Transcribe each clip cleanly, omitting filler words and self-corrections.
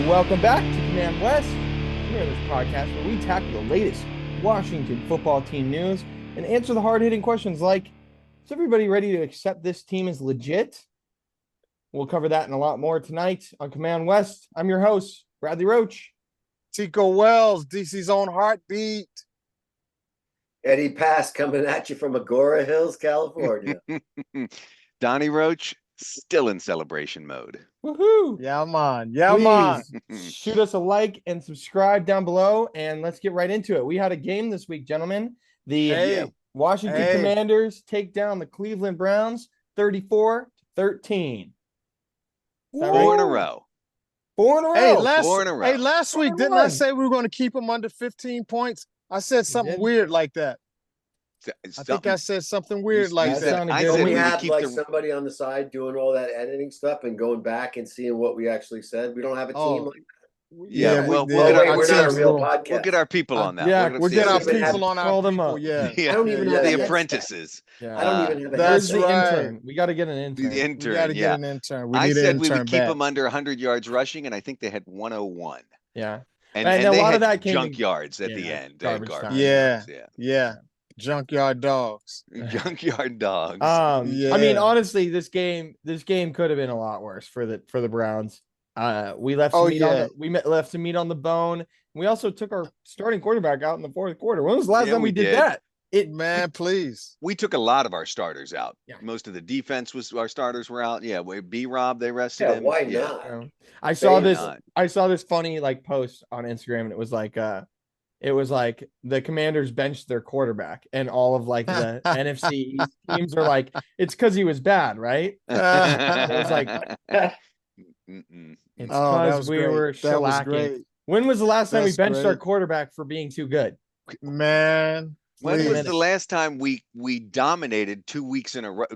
Welcome back to Command West. We're in this podcast where we tackle the latest Washington football team news and answer the hard-hitting questions like, is everybody ready to accept this team as legit? We'll cover that and a lot more tonight on Command West. I'm your host, Bradley Roach. Tico Wells, DC's own heartbeat. Eddie Pass coming at you from Agora Hills, California. Donnie Roach, still in celebration mode. Woohoo! Yeah, man. Yeah, man. Shoot us a like and subscribe down below, and let's get right into it. We had a game this week, gentlemen. The Washington Commanders take down the Cleveland Browns 34-13. Four in a row. 4 in a row. Hey, last week, didn't I say we were going to keep them under 15 points? I said something weird like that. I think I said something weird like that. I said we had like somebody on the side doing all that editing stuff and going back and seeing what we actually said. We don't have a team like that. Yeah, we're not a real podcast. We'll get our people on that. Yeah, we'll get our people on call them up. Yeah. I don't even have the apprentices. I don't even have That's the right. intern. We got to get an intern. The intern. We got to get an intern. I said we would keep them under 100 yards rushing, and I think they had 101. Yeah. And a they lot had of that came junk yards at the end. Garbage time. Yeah. Junkyard dogs. Junkyard dogs. I mean, honestly, this game could have been a lot worse for the Browns. We left left some meat on the bone. We also took our starting quarterback out in the fourth quarter. When was the last time we did that? Man, please. We took a lot of our starters out. Yeah. Most of the defense our starters were out. Yeah, B-Rob, they rested him. Why not? I saw this funny post on Instagram, and it was like the Commanders benched their quarterback, and all of the NFC East teams are like, it's because he was bad, right? It was like, it's because we were shellacking. When was the last time we benched our quarterback for being too good? Man. When was the last time we dominated 2 weeks in a row?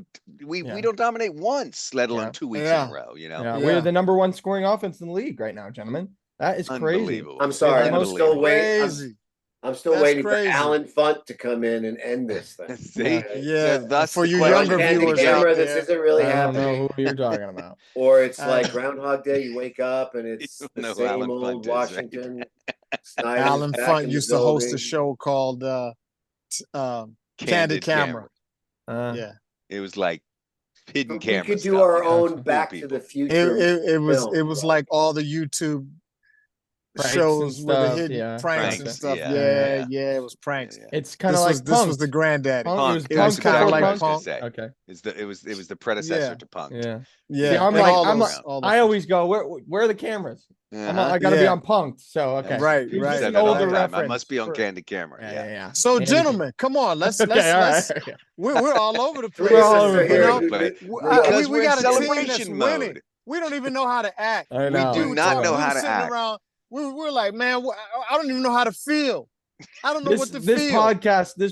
We don't dominate once, let alone 2 weeks in a row. We're the number one scoring offense in the league right now, gentlemen. That is crazy. I'm sorry, I'm still waiting. I'm still waiting for Alan Funt to come in and end this thing. See? So for you younger viewers out there, this isn't really happening. I don't know who you're talking about. Or it's like Groundhog Day. You wake up and it's the same old Washington. Right? Alan Funt used to host a show called Candid Camera. It was like hidden camera. We could do our own Back to the Future. It was like all the YouTube shows with the hidden pranks and stuff. Yeah, it was pranks. It's kind of like this was the granddaddy. Punk. It was kind of like Punk. Okay. It was the predecessor to Punk. Yeah. Yeah. See, I always go, where are the cameras? I gotta be on Punked. So okay. Right. An older reference. I must be on Candid Camera. Yeah. So gentlemen, come on, let's we're all over the place. We're all over because we got in a team celebration that's mode. winning. We don't even know how to act. I know. We do not know how to act. We're like, man, I don't even know how to feel. I don't know what to feel. This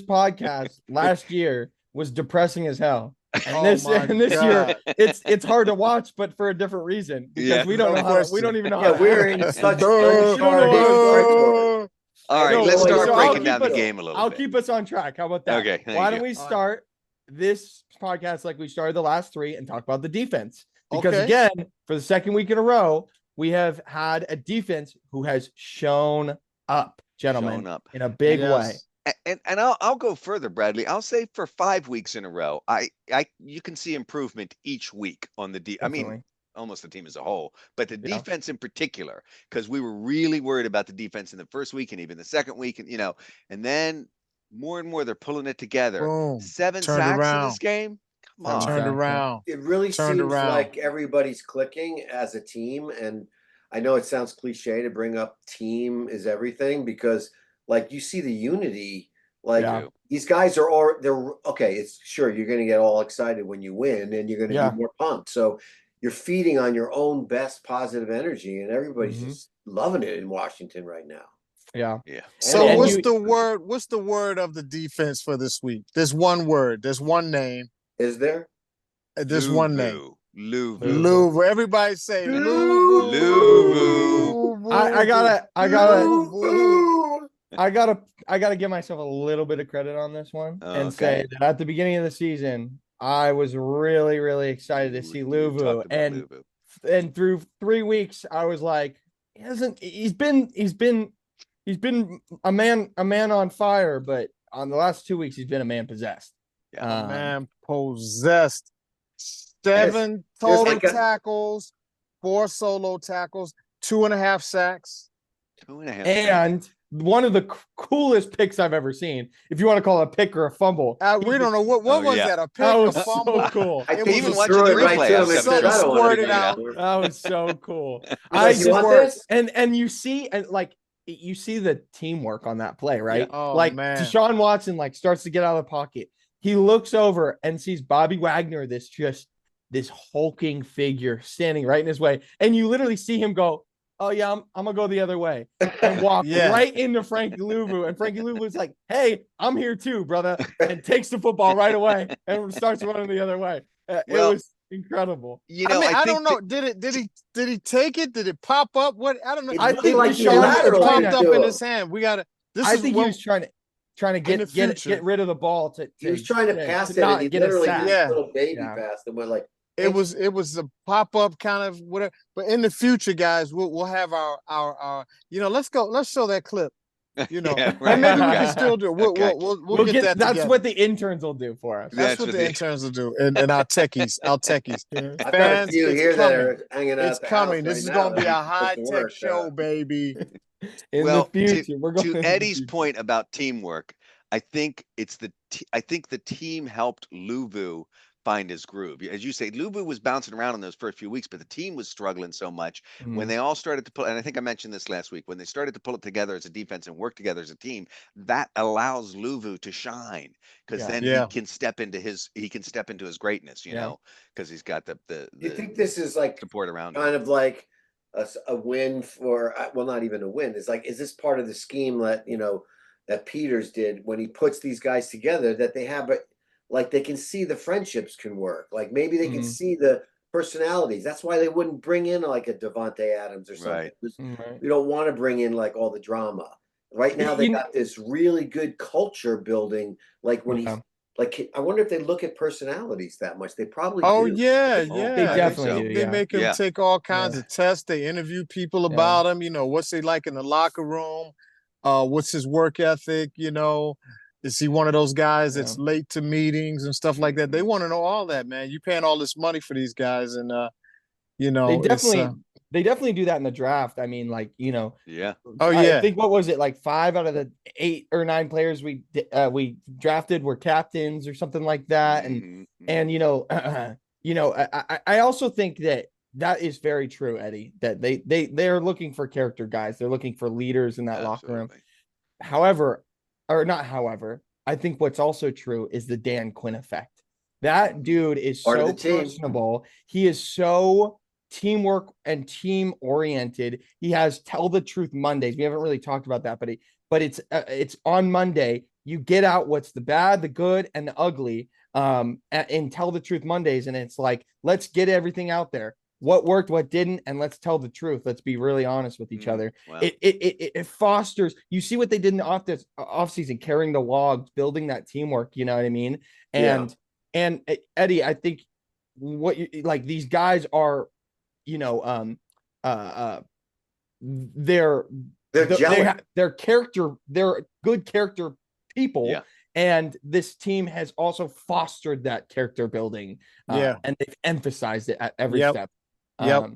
podcast last year was depressing as hell. And this year, it's hard to watch, but for a different reason because we don't know we don't even know how. We're in such. All right, let's start breaking down the game a little bit. I'll keep us on track. How about that? Okay. Why don't we start this podcast like we started the last three and talk about the defense? Because again, for the second week in a row, we have had a defense who has shown up, gentlemen, in a big way. And I'll go further, Bradley. I'll say for 5 weeks in a row, you can see improvement each week on the I mean, almost the team as a whole, but the defense in particular, because we were really worried about the defense in the first week and even the second week, and then more and more they're pulling it together. Boom. 7 sacks in this game. Come on. Turned around. It really seems like everybody's clicking as a team, and I know it sounds cliche to bring up team is everything because you see the unity, these guys they're okay. It's sure you're going to get all excited when you win and you're going to be more pumped. So you're feeding on your own best positive energy and everybody's just loving it in Washington right now. Yeah. So what's the word of the defense for this week? There's one word. There's one name. Is there? There's one name. Louvu. Everybody say Louvu. I gotta give myself a little bit of credit on this one and say that at the beginning of the season, I was really, really excited to see Louvu. And through 3 weeks, I was like, he hasn't. He's been a man on fire, but on the last 2 weeks he's been a man possessed. Yeah, a man possessed. 7 there's total tackles, 4 solo tackles, 2.5 sacks. 2.5 and sacks. One of the coolest picks I've ever seen, if you want to call it a pick or a fumble. We don't know what was that, a pick, that was a fumble? So cool. I think even he watching threw the it right replay, to him and something said, "I don't want to squirted out. That was so cool. I just want this, and you see, and like you see the teamwork on that play, right? Yeah. Oh, like man. Deshaun Watson like starts to get out of the pocket. He looks over and sees Bobby Wagner, this hulking figure standing right in his way, and you literally see him go, "Oh yeah, I'm gonna go the other way," and walk right into Frankie Louvu. And Frankie Louvu's like, "Hey, I'm here too, brother," and takes the football right away and starts running the other way. It was incredible. I don't know. Did he take it? Did it pop up? What? I don't know. I think like it popped up in his hand. We got to. I think he was trying to get rid of the ball. He was trying to pass it, and he literally did a little baby pass and went like. It was a pop up kind of whatever. But in the future, guys, we'll have our let's show that clip. Right. And maybe we can still do it. We'll get that. That's together. what the interns will do for us. That's what the interns will do, and our techies. I've got a few here that are hanging out. It's coming. This is going to be a high tech show, baby. In the future, we're going to Eddie's point about teamwork. I think the team helped Louvu find his groove. As you say, Louvu was bouncing around in those first few weeks, but the team was struggling so much when they all started to pull. And I think I mentioned this last week, when they started to pull it together as a defense and work together as a team, that allows Louvu to shine, because then he can step into his greatness, you know, because he's got the you think this is like support around kind him. of like a win for, well, not even a win. It's like, is this part of the scheme that Peters did when he puts these guys together, that they have like they can see the friendships can work. Like maybe they can see the personalities. That's why they wouldn't bring in like a Devontae Adams or something. Right. We don't want to bring in like all the drama. Right now they got this really good culture building. Like when he's like, I wonder if they look at personalities that much. They probably do. Yeah. They definitely do. They make him take all kinds of tests. They interview people about him. What's he like in the locker room? What's his work ethic? Is he one of those guys that's late to meetings and stuff like that? They want to know all that, man. You're paying all this money for these guys, and they definitely do that in the draft. I mean, like, I think, what was it, like 5 out of the 8 or 9 players we drafted were captains or something like that, and I also think that is very true, Eddie. That they're looking for character guys. They're looking for leaders in that locker room. I think what's also true is the Dan Quinn effect. That dude is so personable. He is so teamwork and team oriented. He has Tell the Truth Mondays. We haven't really talked about that, but it's on Monday. You get out what's the bad, the good, and the ugly and Tell the Truth Mondays. And it's like, let's get everything out there. What worked, what didn't, and let's tell the truth. Let's be really honest with each other. Wow. It fosters. You see what they did in the off season, carrying the logs, building that teamwork. You know what I mean? And Eddie, I think like these guys are, they're good character people. Yeah. And this team has also fostered that character building. And they've emphasized it at every step. So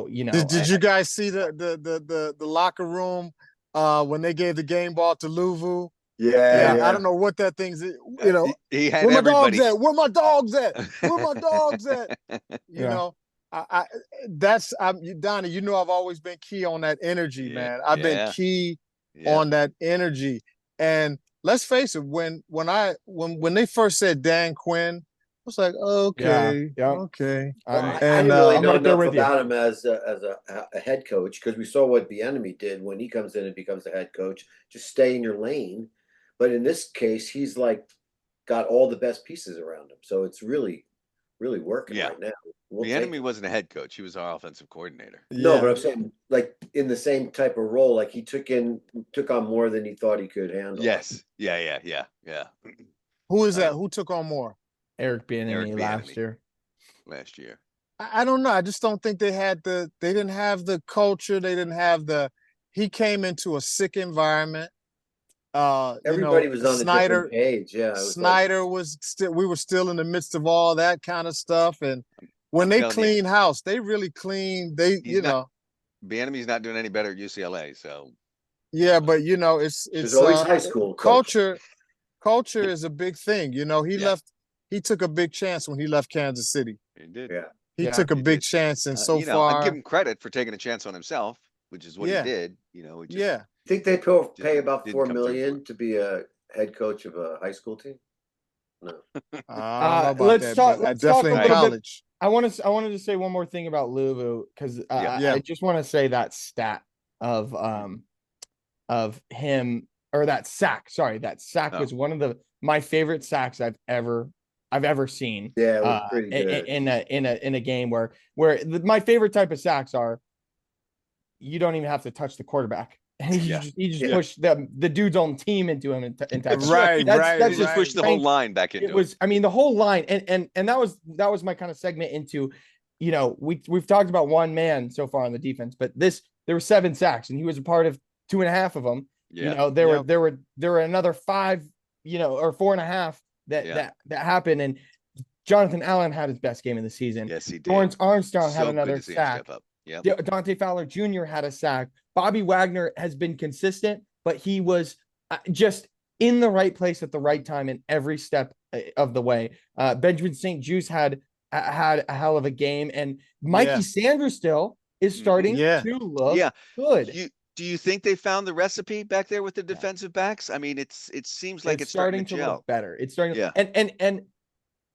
did you guys see the locker room when they gave the game ball to Louvu? Yeah. I don't know what that thing's. He had where my everybody. dogs at? Where my dogs at? Where my dogs at? That's Donnie. I've always been key on that energy, man. I've been key on that energy. And let's face it, when they first said Dan Quinn, I was like, okay. I didn't really know enough about him as a head coach, because we saw what Bieniemy did when he comes in and becomes the head coach. Just stay in your lane. But in this case, he's like got all the best pieces around him, so it's really, really working right now. Bieniemy wasn't a head coach; he was our offensive coordinator. No, but I'm saying like in the same type of role, like he took on more than he thought he could handle. Yes, yeah. Who is that? Who took on more? Eric Bieniemy last year. I don't know. I just don't think they didn't have the culture. They didn't have he came into a sick environment. Everybody was on a different page. Yeah. Snyder was still, we were still in the midst of all that kind of stuff. And when they clean house, they really clean. Bieniemy's not doing any better at UCLA. So. Yeah, but it's always high school culture. Culture is a big thing. He took a big chance when he left Kansas City. He did. Yeah. He took a big chance, and so far, I give him credit for taking a chance on himself, which is what he did. I think they pay about $4 million to be a head coach of a high school team. No. Let's talk a little bit. I wanted to say one more thing about Louvu, because I just want to say that stat of him, or that sack. Sorry, that sack was one of my favorite sacks I've ever seen. Yeah, it was pretty good. In a game where my favorite type of sacks are, you don't even have to touch the quarterback. And you just push the dude's own team into him and touch. Right. That's just push the whole line back into it. I mean, the whole line, and that was my kind of segment into, we've talked about one man so far on the defense, but there were 7 sacks, and he was a part of 2.5 of them. Yeah. There were another 5, or 4.5 that happened, and Jonathan Allen had his best game of the season. Yes, he did. Lawrence Armstrong had another sack. Yep. Dante Fowler Jr. had a sack. Bobby Wagner has been consistent, but he was just in the right place at the right time in every step of the way. Benjamin St-Juste had a hell of a game, and Mikey Sanders still is starting to look good. Do you think they found the recipe back there with the defensive backs? I mean, it seems like it's starting to look better. It's starting, and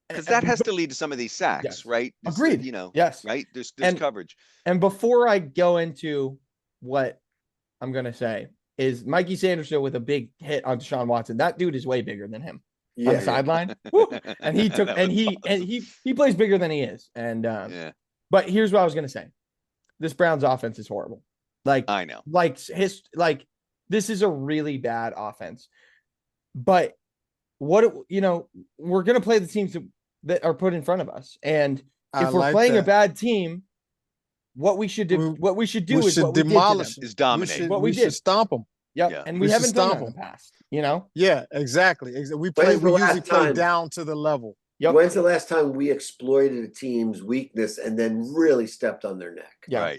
because that has to lead to some of these sacks, right? Agreed. Yes. Right. There's coverage. And before I go into what I'm gonna say, is Mikey Sanders with a big hit on Deshaun Watson. That dude is way bigger than him on the sideline. And he took he plays bigger than he is. And but here's what I was gonna say. This Browns offense is horrible. I know. This is a really bad offense. But we're gonna play the teams that are put in front of us. And if we're playing a bad team, what we should do is what we demolish, is dominate. We should stomp them. Yeah, and we haven't done that in the past. Yeah, exactly. We usually play down to the level. Yep. When's the last time we exploited a team's weakness and then really stepped on their neck? Yeah.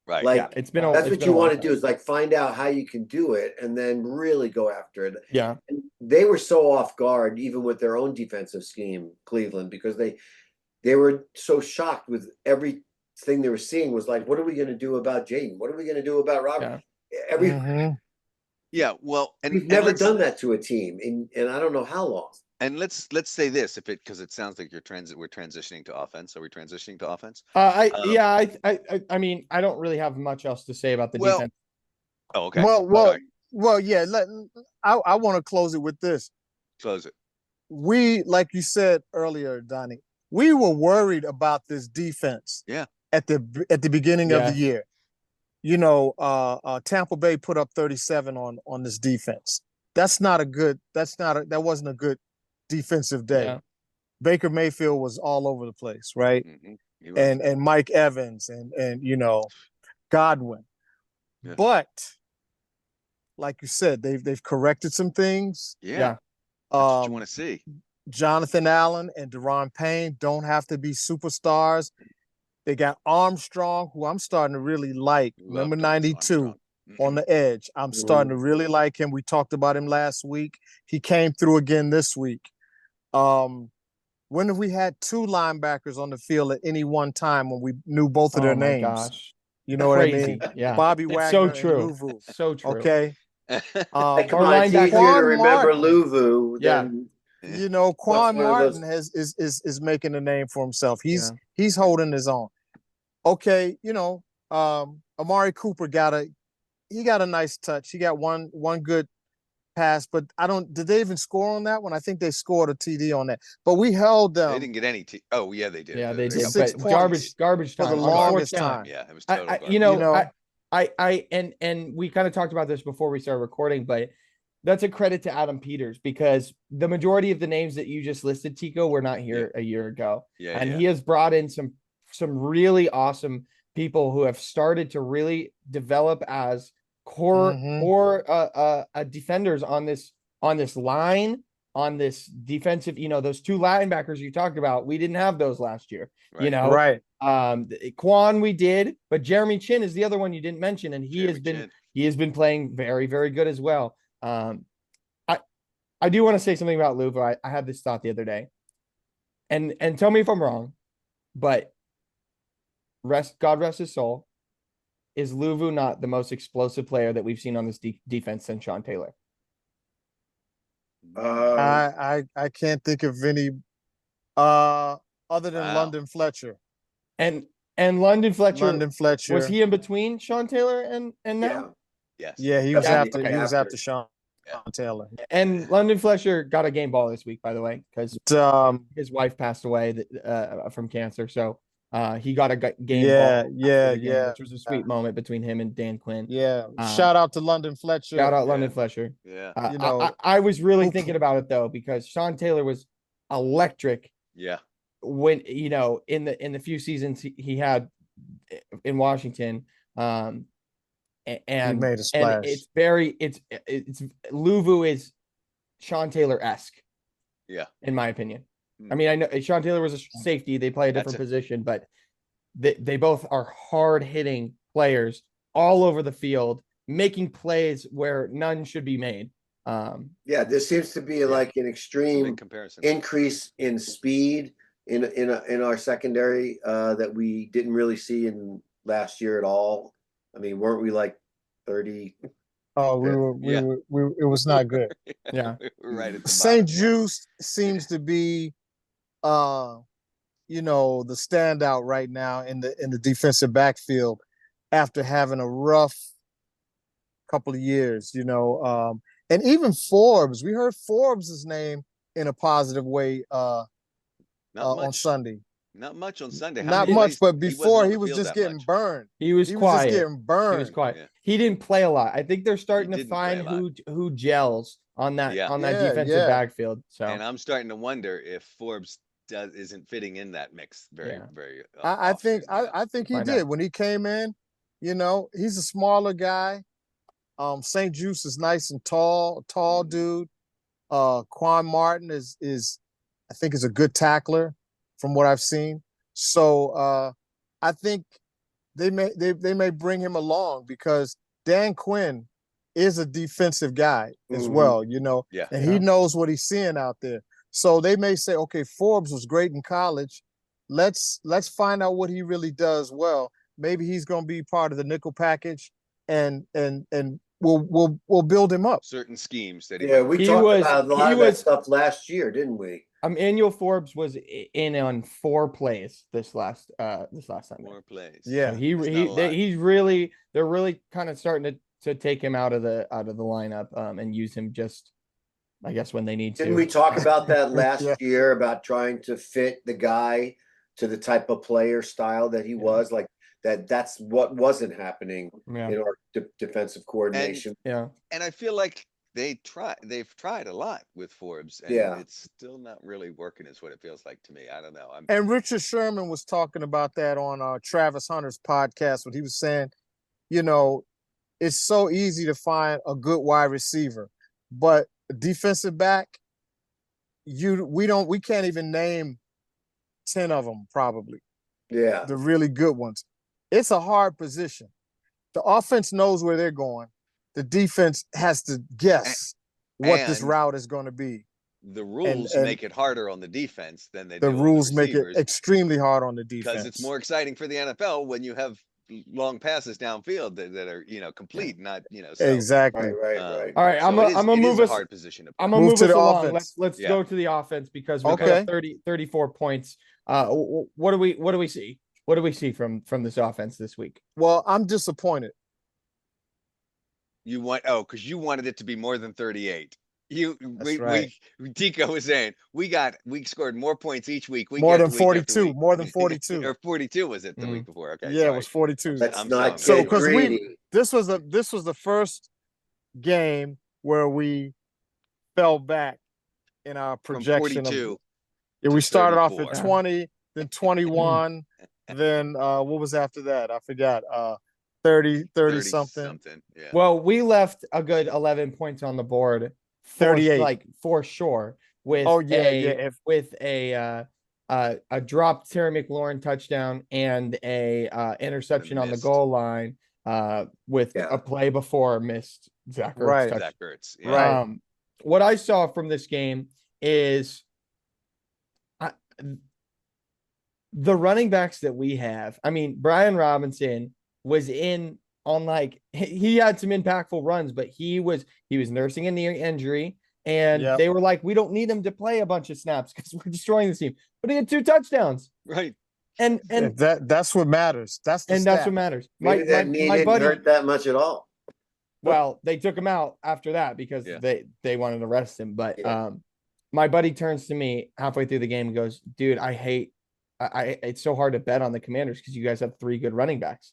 Right. It's been that's what you want to do, is find out how you can do it and then really go after it. Yeah. And they were so off guard, even with their own defensive scheme, Cleveland, because they were so shocked with everything they were seeing. Was like, what are we going to do about Jaden? What are we going to do about Robert? Yeah. Well, and we've never done that to a team in I don't know how long. And let's say this, because it sounds like we're transitioning to offense. Are we transitioning to offense? I mean, I don't really have much else to say about the defense. Oh, okay. Well, yeah. I want to close it with this. Close it. We, like you said earlier, Donnie, we were worried about this defense. Yeah. At the beginning of the year, Tampa Bay put up 37 on this defense. That wasn't a good defensive day. Yeah. Baker Mayfield was all over the place, right? Mm-hmm. And Mike Evans and Godwin. Yeah. But like you said, they've corrected some things. Yeah. That's what you want to see. Jonathan Allen and Deron Payne don't have to be superstars. They got Armstrong, who I'm starting to really like. Number 92 on the edge. I'm starting to really like him. We talked about him last week. He came through again this week. When have we had 2 linebackers on the field at any one time when we knew both of their names? Gosh. You know what I mean? Yeah. Bobby Wagner. So true. And Louvu. So true. Okay. Come on, it's easier to remember Louvu than Quan Martin is making a name for himself. He's holding his own. Okay, Amari Cooper got a nice touch. He got one good pass, but did they even score on that one? I think they scored a TD on that. But we held them. They didn't get any oh yeah, they did. Yeah, they did. But garbage time for the longest time. Yeah, it was total and we kind of talked about this before we started recording, but that's a credit to Adam Peters, because the majority of the names that you just listed, Tico, were not here a year ago. Yeah, he has brought in some some really awesome people who have started to really develop as core defenders on this line, on this defensive, those two linebackers you talked about. We didn't have those last year, Right. Quan we did, but Jeremy Chin is the other one you didn't mention, and he has been playing very, very good as well. I do want to say something about Luvu. I had this thought the other day, and tell me if I'm wrong, but God rest his soul, is Luvu not the most explosive player that we've seen on this defense since Sean Taylor? I can't think of any other than London Fletcher. And London Fletcher, was he in between Sean Taylor and now? Yeah. Yes. Yeah, he was after Sean Taylor. And London Fletcher got a game ball this week, by the way, because his wife passed away from cancer. So he got a game ball. Which was a sweet moment between him and Dan Quinn. Yeah. Shout out to London Fletcher. Shout out London Fletcher. Yeah. I was really thinking about it though, because Sean Taylor was electric. Yeah. When in the few seasons he had in Washington, and he made a splash. And it's Luvu is Sean Taylor-esque. Yeah, in my opinion. I mean, I know Sean Taylor was a safety; they play a different position, but they both are hard-hitting players all over the field, making plays where none should be made. There seems to be like an extreme increase in speed in our secondary that we didn't really see in last year at all. I mean, weren't we like 30? Oh, we were. It was not good. Yeah, we're right at the St. Juice seems to be, the standout right now in the defensive backfield after having a rough couple of years. And even Forbes. We heard Forbes' name in a positive way on Sunday. Not much on Sunday. Not much, but before he was just getting burned. He was quiet. Just getting burned. He was quiet. Yeah. He didn't play a lot. I think they're starting to find who gels on that defensive backfield. So, and I'm starting to wonder if Forbes isn't fitting in that mix very. I think he did when he came in. He's a smaller guy. St. Juice is nice and tall dude. Quan Martin is I think is a good tackler from what I've seen. So I think they may bring him along because Dan Quinn is a defensive guy as well, and he knows what he's seeing out there. So they may say, okay, Forbes was great in college. Let's find out what he really does well. Maybe he's going to be part of the nickel package, and we'll build him up. Certain schemes that we talked about a lot of that stuff last year, didn't we? Emmanuel Forbes was in on 4 plays this last Sunday. 4 plays. Yeah, so they're really kind of starting to take him out of the lineup and use him just, I guess, when they need to. Didn't we talk about that last year about trying to fit the guy to the type of player style that he was like? That's what wasn't happening in our defensive coordination. And I feel like they've tried a lot with Forbes, and it's still not really working, is what it feels like to me. I don't know. And Richard Sherman was talking about that on Travis Hunter's podcast when he was saying, it's so easy to find a good wide receiver, but defensive back, we can't even name 10 of them probably. Yeah, the really good ones. It's a hard position. The offense knows where they're going. The defense has to guess what this route is going to be. The rules make it harder on the defense than they do on the rules make it extremely hard on the defense. Because it's more exciting for the NFL when you have long passes downfield that are complete, not so. Exactly. Right. All right, I'm gonna move us. Hard position to I'm gonna move us along. Let's go to the offense because we've got 34 points. What do we see? What do we see from this offense this week? Well, I'm disappointed. Because you wanted it to be more than 38. Tico was saying we scored more points each week. More than 42. More than 42. Or 42 was it the week before? Okay. Yeah, it was 42. That's not so because this was the first game where we fell back in our projection. From 42. We started off at 20, then 21, then what was after that? I forgot. 30 something. Yeah. Well, we left a good 11 points on the board for 38. For sure with a dropped Terry McLaurin touchdown and a interception on the goal line with a play before missed Zach Ertz touchdown. Zach Ertz. Yeah. Right. What I saw from this game is the running backs that we have. I mean, Brian Robinson was in on he had some impactful runs, but he was nursing a knee injury, and they were like, we don't need him to play a bunch of snaps because we're destroying the team. But he had 2 touchdowns. Right. And that's what matters. That's what matters. Maybe that knee didn't hurt that much at all. Well, they took him out after that because they wanted to arrest him. But my buddy turns to me halfway through the game and goes, dude, it's so hard to bet on the Commanders because you guys have 3 good running backs.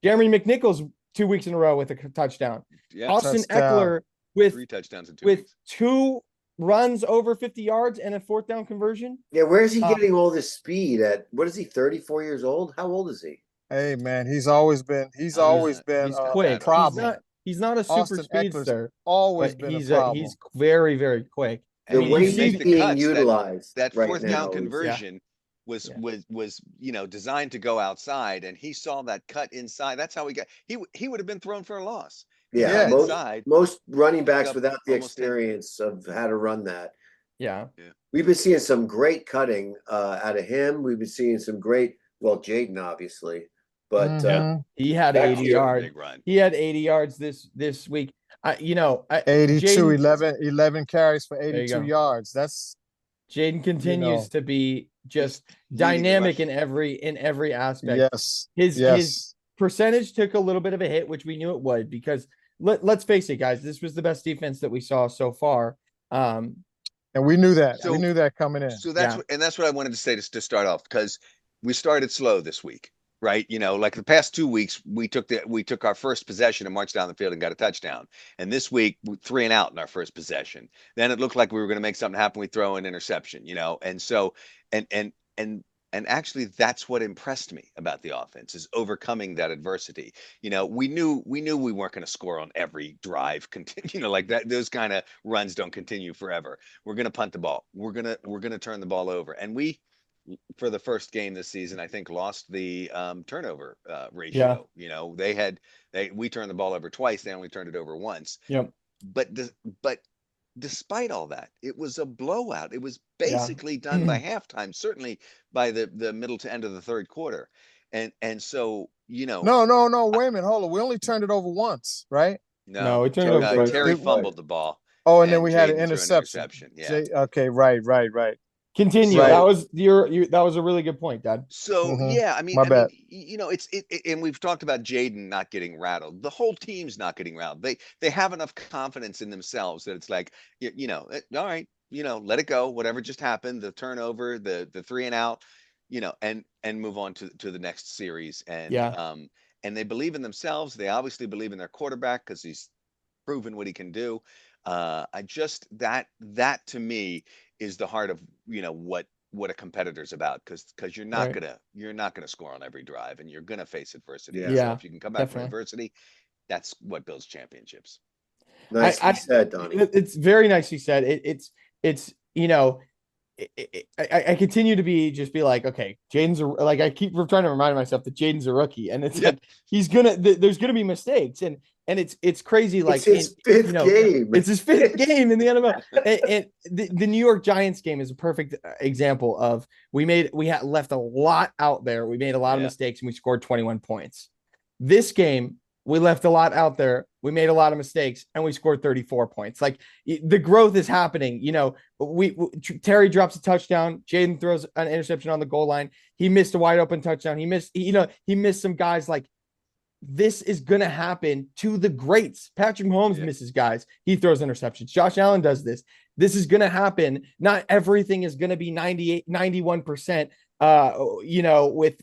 Jeremy McNichols 2 weeks in a row with a touchdown. Yeah, Austin Eckler with 3 touchdowns in 2 with weeks. 2 runs over 50 yards and a 4th down conversion. Yeah, where is he getting all this speed at? What is he, 34 years old? How old is he? Hey man, he's always been he's quick. Problem. He's not a super speedster. Always been a problem. He's very, very quick. The way he's being utilized. That right 4th down conversion was designed to go outside, and he saw that cut inside. That's how he would have been thrown for a loss. Yeah, most running backs without the experience of how to run that. Yeah. We've been seeing some great cutting out of him. We've been seeing some great, Jaden obviously, but he had 80 yards. He had 80 yards this week. 82, 11 carries for 82 yards. That's Jaden continues to be just dynamic in every aspect. Yes. His percentage took a little bit of a hit, which we knew it would, because let's face it, guys, this was the best defense that we saw so far. And we knew that. We knew that coming in. So that's what I wanted to say to start off, because we started slow this week, right? Like the past 2 weeks, we took our first possession and marched down the field and got a touchdown. And this week, 3 and out in our first possession. Then it looked like we were going to make something happen. We throw an interception, and so and actually, that's what impressed me about the offense, is overcoming that adversity. We knew we weren't going to score on every drive. Continue, like that. Those kind of runs don't continue forever. We're going to punt the ball. We're gonna turn the ball over. And we, for the first game this season, I think lost the turnover ratio. We turned the ball over twice. They only turned it over once. Yep. But despite all that, it was a blowout. It was basically done by halftime, certainly by the middle to end of the third quarter. And so, No, wait a minute. Hold on. We only turned it over once, right? No, we turned it over. Terry fumbled the ball. Oh, and then we had an interception. Yeah. Okay, right. Continue. Right. That was that was a really good point, Dad. So I mean, and we've talked about Jaden not getting rattled. The whole team's not getting rattled. They have enough confidence in themselves that it's like, all right, let it go. Whatever just happened, the turnover, the 3 and out, and move on to the next series. And and they believe in themselves. They obviously believe in their quarterback because he's proven what he can do. That to me is the heart of what a competitor's about, because you're not gonna score on every drive, and you're gonna face adversity. So if you can come back from adversity, that's what builds championships. Nicely said, Donnie. It's very nicely said. I continue to be like, okay, Jaden's like, I keep trying to remind myself that Jaden's a rookie, and it's like there's gonna be mistakes, and it's crazy. Like it's his 5th game. It's his 5th game in the NFL. And the New York Giants game is a perfect example of we had left a lot out there. We made a lot of mistakes, and we scored 21 points. This game, we left a lot out there. We made a lot of mistakes, and we scored 34 points. Like, the growth is happening. Terry drops a touchdown. Jaden throws an interception on the goal line. He missed a wide open touchdown. He missed some guys. Like, this is going to happen to the greats. Patrick Mahomes misses guys. He throws interceptions. Josh Allen does this. This is going to happen. Not everything is going to be 98, 91%,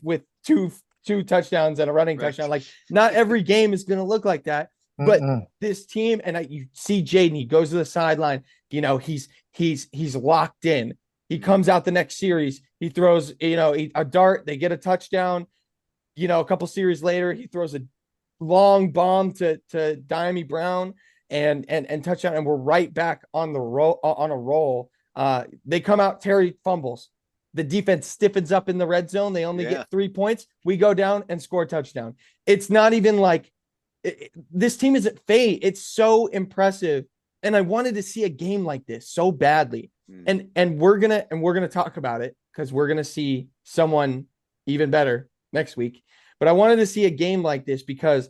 with two touchdowns and a running touchdown. Like, not every game is going to look like that. But this team, and you see Jaden, he goes to the sideline. He's locked in. He comes out the next series. He throws, a dart. They get a touchdown. A couple series later, he throws a long bomb to Diami Brown and touchdown, and we're right back on a roll. They come out, Terry fumbles. The defense stiffens up in the red zone. They only get 3 points. We go down and score a touchdown. It's not even like this team isn't fade. It's so impressive. And I wanted to see a game like this so badly. And we're gonna talk about it because we're gonna see someone even better next week. But I wanted to see a game like this because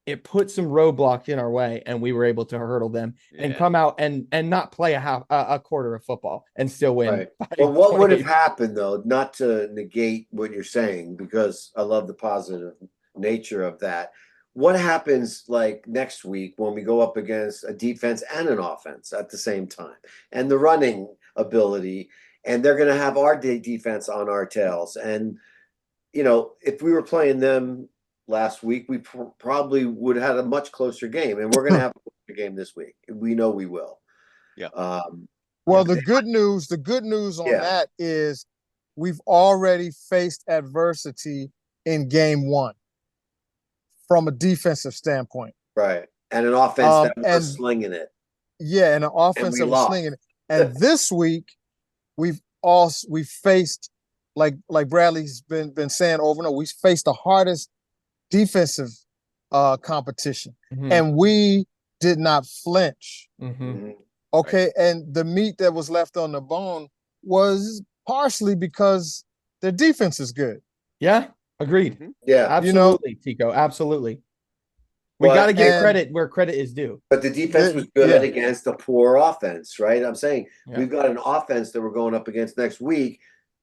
it put some roadblocks in our way, and we were able to hurdle them and come out and not play a quarter of football and still win. Right. Well, what would have happened though, not to negate what you're saying, because I love the positive nature of that. What happens like next week when we go up against a defense and an offense at the same time, and the running ability, and they're going to have our defense on our tails. And, if we were playing them last week, we probably would have had a much closer game, and we're going to have a closer game this week. We know we will. Yeah. Well, the good news on that is we've already faced adversity in game one from a defensive standpoint. Right. And an offense that was slinging it. Yeah, and an offense that was slinging it. And this week, we've faced, like Bradley's been saying over and over, we faced the hardest defensive competition, and we did not flinch. Okay, right. And the meat that was left on the bone was partially because their defense is good. Yeah, agreed. Yeah, absolutely, Tico, absolutely. We got to give credit where credit is due. But the defense was good against a poor offense, right? I'm saying we've got an offense that we're going up against next week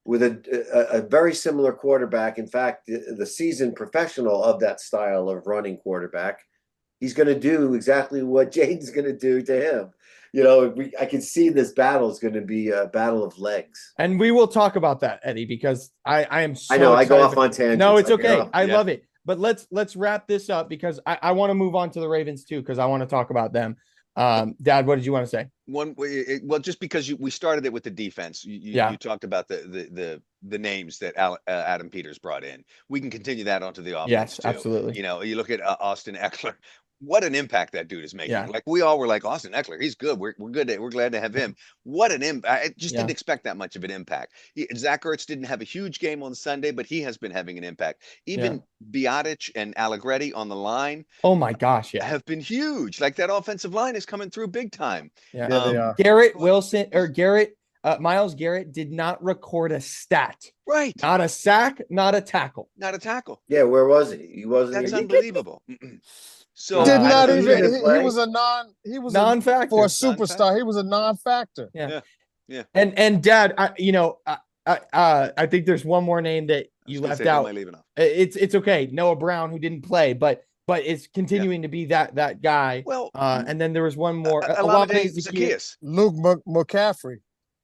with a very similar quarterback. In fact, the seasoned professional of that style of running quarterback. He's going to do exactly what Jaden's going to do to him. I can see this battle is going to be a battle of legs. And we will talk about that, Eddie, because I am so I know I go off on tangents. No, it's okay. I love it. But let's wrap this up because I want to move on to the Ravens too, because I want to talk about them. Dad, what did you want to say? Well, just because we started it with the defense, you talked about the names that Adam Peters brought in. We can continue that onto the offense. Yes, too. absolutely. You look at Austin Eckler. What an impact that dude is making. Yeah. Like we all were like, Austin Eckler, he's good. We're good. We're glad to have him. What an impact. I just didn't expect that much of an impact. Zach Ertz didn't have a huge game on Sunday, but he has been having an impact. Even Biotic and Allegretti on the line. Oh my gosh. Yeah. Have been huge. Like that offensive line is coming through big time. Yeah. They are. Myles Garrett did not record a stat. Right. Not a sack, not a tackle. Not a tackle. Yeah. Where was he? He wasn't. That's unbelievable. So did not even. He was a non-factor for a superstar. He was a non-factor. Yeah. And Dad, I think there's one more name that you left out. It's okay. Noah Brown, who didn't play, but it's continuing to be that guy. Well, and then there was one more. Luke McCaffrey.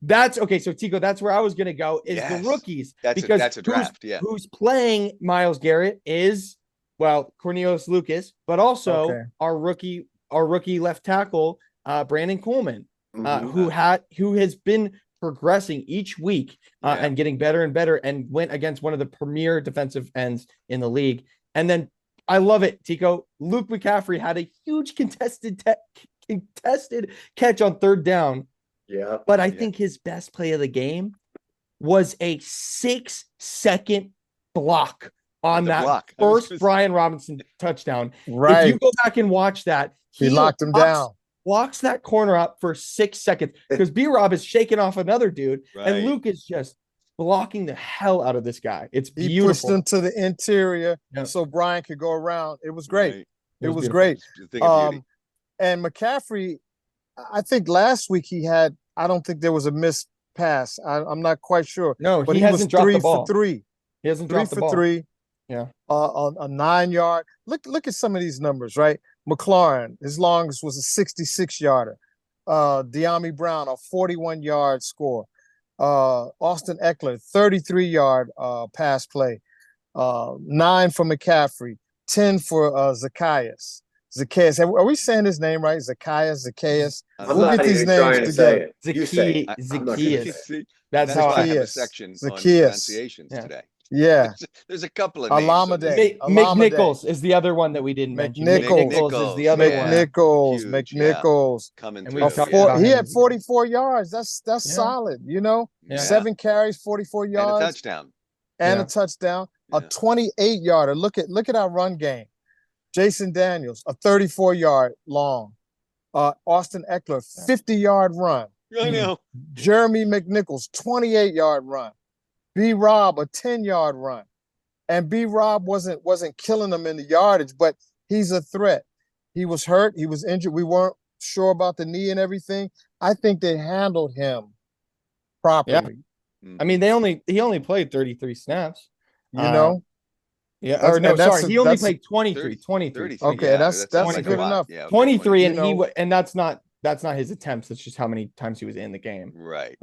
That's okay. So Tico, that's where I was going to go. Is the rookies that's a draft. Who's playing Myles Garrett is. Well, Cornelius Lucas, but also our rookie left tackle, Brandon Coleman, who has been progressing each week and getting better and better, and went against one of the premier defensive ends in the league. And then I love it, Tico. Luke McCaffrey had a huge contested catch on third down. Yeah, but I think his best play of the game was a 6-second block. On that first Brian Robinson touchdown. Right. If you go back and watch that, he locked him down. Blocks that corner up for 6 seconds because B-Rob is shaking off another dude. Right. And Luke is just blocking the hell out of this guy. It's beautiful. He pushed him to the interior so Brian could go around. It was great. Right. It was great. And McCaffrey, I think last week I don't think there was a missed pass. I'm not quite sure. No, but he hasn't dropped the ball. 3 for 3. He hasn't dropped the ball. 3 for 3. Yeah. A 9-yard. Look at some of these numbers, right? McLaurin, his longest was a 66-yarder. Diami Brown, a 41-yard score. Austin Eckler, 33-yard pass play. 9 for McCaffrey, 10 for Zacchaeus. Zacchaeus. Are we saying his name right? Zacchaeus. I'm We'll not get these even names trying to say together. it. You say it. Zacchaeus. See, That's why I have a Zacchaeus. section on Zacchaeus. pronunciations today. Yeah. There's a couple of names. McNichols is the other one that we didn't mention. McNichols is the other one. McNichols. Coming And through. we've talked about He him. had 44 yards. That's solid, you know? Yeah. 7 carries, 44 yards. And a touchdown. A touchdown. A 28-yarder. Look at our run game. Jason Daniels, a 34-yard long. Austin Eckler, 50-yard run. I know. Jeremy McNichols, 28-yard run. B. Rob, a 10-yard run. And B. Rob wasn't killing them in the yardage, but he's a threat. He was hurt. He was injured. We weren't sure about the knee and everything. I think they handled him properly. Yeah. I mean, he only played 33 snaps. You know? Yeah, or no, sorry, he only played 23. 23. Okay, that's good enough. Yeah, 23, and that's not his attempts. That's just how many times he was in the game. Right.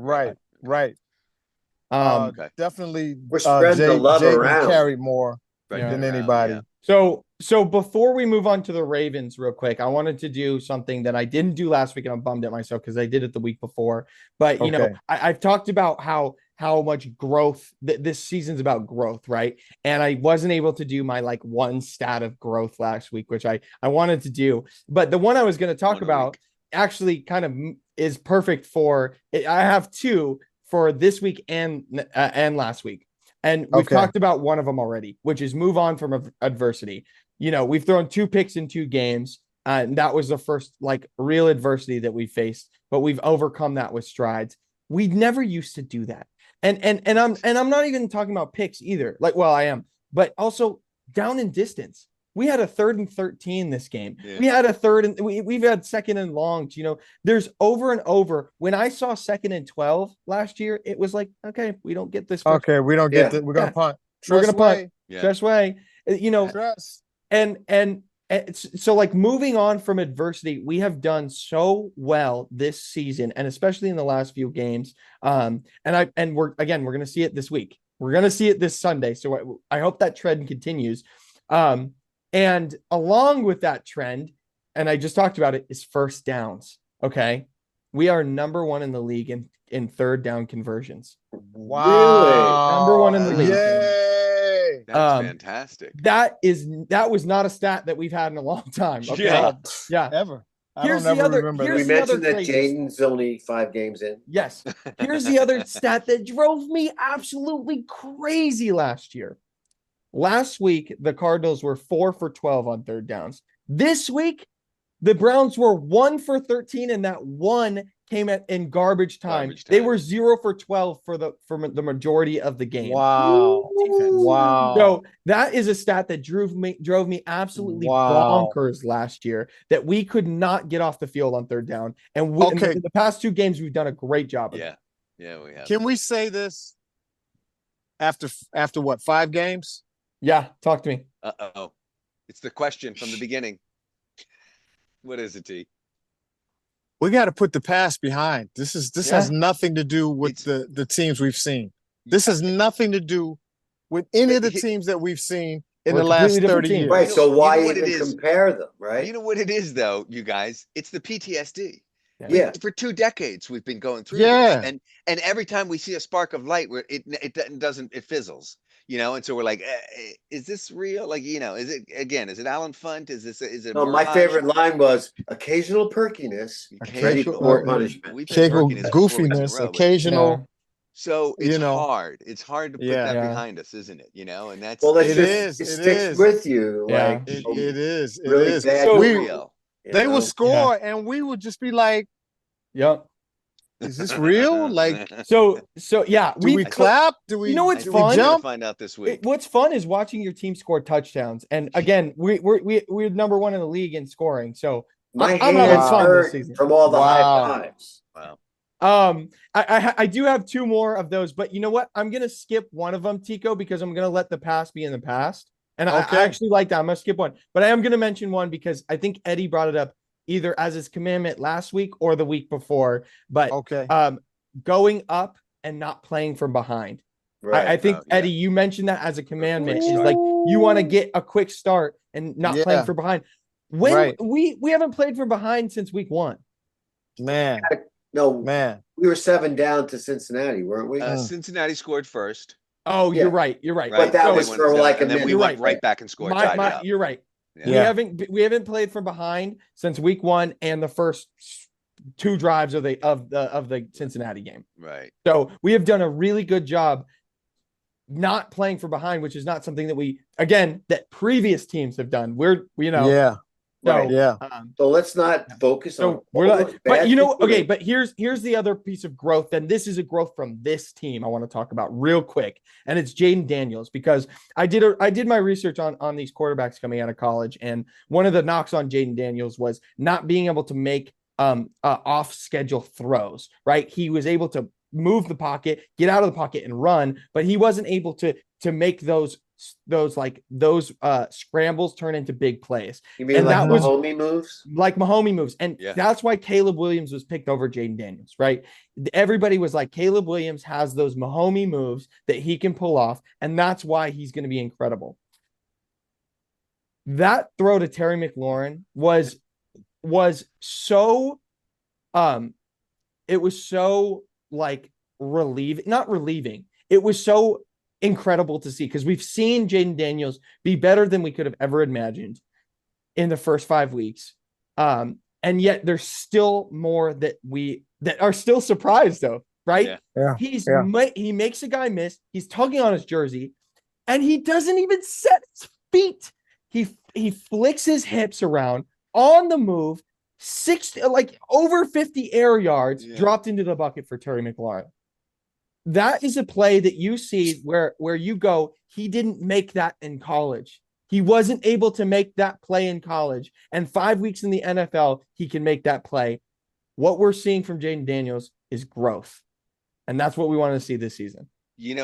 Definitely. We're spreading the love around. Carried more than anybody. Yeah. So before we move on to the Ravens real quick, I wanted to do something that I didn't do last week, and I'm bummed at myself because I did it the week before. But you know, I've talked about how much growth this season's about growth, right? And I wasn't able to do my like one stat of growth last week, which I wanted to do. But the one I was going to talk about actually kind of is perfect for it. I have two for this week and last week. And we've talked about one of them already, which is move on from adversity. You know, we've thrown 2 picks in 2 games. And that was the first like real adversity that we faced, but we've overcome that with strides. We never used to do that. And I'm not even talking about picks either. Like, well, I am, but also down in distance. We had a 3rd and 13 this game. Yeah. We had a 3rd and we've had 2nd and longs. You know, there's over and over. When I saw 2nd and 12 last year, it was like, okay, we don't get this. Okay, we don't get this. We're gonna punt. We're gonna punt. Trust way. You know, and so like moving on from adversity, we have done so well this season, and especially in the last few games. And we're going to see it this week. We're going to see it this Sunday. So I hope that trend continues. And along with that trend, and I just talked about it, is first downs. Okay. We are number 1 in the league in 3rd down conversions. Wow. Really? Number 1 in the league. Yay. That's fantastic. That was not a stat that we've had in a long time. Okay? Yeah. Ever. We mentioned that Jaden's only 5 games in. Yes. Here's the other stat that drove me absolutely crazy last year. Last week, the Cardinals were 4 for 12 on 3rd downs. This week, the Browns were 1 for 13, and that one came in garbage time. They were 0 for 12 for the majority of the game. Wow. Wow. So that is a stat that drove me absolutely bonkers last year, that we could not get off the field on 3rd down. And in the past 2 games, we've done a great job of it. Yeah, we have. Can we say this after what, 5 games? Yeah, talk to me. Uh-oh. It's the question from the beginning. What is it, T? We got to put the past behind. This has nothing to do with the teams we've seen. This has nothing to do with any of the teams that we've seen in the last 30 years. Right, so why even compare them, right? You know what it is, though, you guys? It's the PTSD. Yeah. For 2 decades, we've been going through this. And every time we see a spark of light, where it fizzles. You know, and so we're like, is this real? Like, you know, is it Alan Funt? Is it? No, my favorite line was occasional perkiness, occasional punishment, occasional goofiness, occasional. So it's hard. It's hard to put that behind us, isn't it? You know, and that's it sticks with you. Yeah. Like it is. It really is. So real. They would score, and we would just be like, "Yep, is this real?" Like, so yeah. Do we clap? Do we? You know what's do fun? We jump? Find out this week. What's fun is watching your team score touchdowns. And again, we're number 1 in the league in scoring. So my I'm hands having fun this hurt season from all the high fives. Wow. I do have 2 more of those, but you know what? I'm gonna skip one of them, Tico, because I'm gonna let the past be in the past. And I actually like that. I'm gonna skip one, but I am gonna mention one because I think Eddie brought it up either as his commandment last week or the week before. But going up and not playing from behind. Right. I think Eddie, you mentioned that as a commandment. Is like you want to get a quick start and not playing from behind. When we haven't played from behind since week 1. Man. No, man. We were 7 down to Cincinnati, weren't we? Cincinnati scored first. Oh, you're right. You're right. But that was for like a minute. And then we went right back and scored. You're right. Yeah. We haven't played from behind since week 1 and the first 2 drives of the Cincinnati game. Right. So we have done a really good job not playing from behind, which is not something that previous teams have done. So let's not focus on. But here's the other piece of growth, and this is a growth from this team I want to talk about real quick, and it's Jaden Daniels, because I did my research on these quarterbacks coming out of college, and one of the knocks on Jaden Daniels was not being able to make off schedule throws. Right, he was able to move the pocket, get out of the pocket, and run, but he wasn't able to make those scrambles turn into big plays. You mean like Mahomey moves? Like Mahomey moves. And that's why Caleb Williams was picked over Jaden Daniels, right? Everybody was like, Caleb Williams has those Mahomey moves that he can pull off, and that's why he's going to be incredible. That throw to Terry McLaurin was so it was so like not relieving. It was so incredible to see, because we've seen Jaden Daniels be better than we could have ever imagined in the first 5 weeks. And yet there's still more that are still surprised though, right? He makes a guy miss. He's tugging on his jersey and he doesn't even set his feet. He flicks his hips around on the move, over 50 air yards dropped into the bucket for Terry McLaurin. That is a play that you see where you go, he didn't make that in college. He wasn't able to make that play in college. And 5 weeks in the NFL, he can make that play. What we're seeing from Jaden Daniels is growth. And that's what we want to see this season. We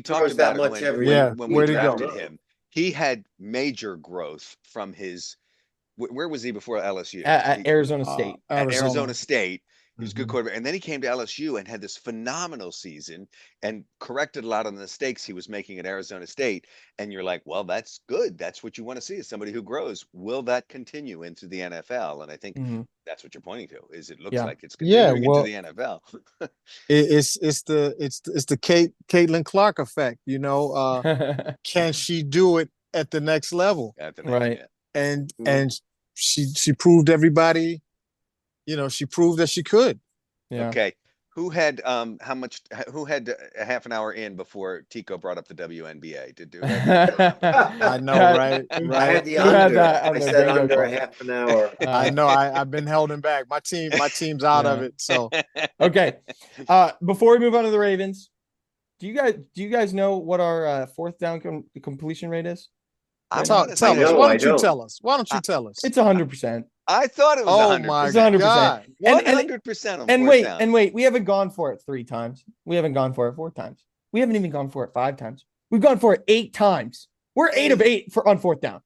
talked about it when we drafted him. He had major growth from his – where was he before LSU? At Arizona State. At Arizona State. He was a good quarterback. And then he came to LSU and had this phenomenal season and corrected a lot of the mistakes he was making at Arizona State. And you're like, well, that's good. That's what you want to see, is somebody who grows. Will that continue into the NFL? And I think that's what you're pointing to, is it looks like it's continuing into the NFL. it's the Caitlin Clark effect, can she do it at the next level? Right. And she proved everybody, she proved that she could. Yeah. Okay. Who had who had a half an hour in before Tico brought up the WNBA to do that? I know, right? I had the under. I said under a half an hour. I know. I've been holding back. My team's out of it. So okay. Before we move on to the Ravens, do you guys know what our fourth down completion rate is? Tell us. Why don't you tell us? It's 100%. I thought it was 100%. My it's 100%. God. 100%. And wait, we haven't gone for it 3 times. We haven't gone for it 4 times. We haven't even gone for it 5 times. We've gone for it 8 times. We're 8 of 8 on 4th down.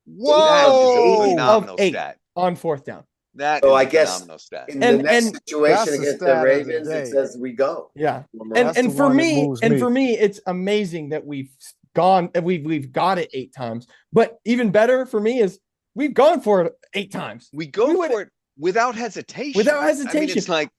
Whoa! That is a phenomenal stat. On 4th down. That is a phenomenal stat. In the next situation against the Ravens, it says we go. Yeah. And for me, it's amazing that we've got it 8 times. But even better for me is we've gone for it 8 times. We go for it without hesitation. Without hesitation. I mean, it's like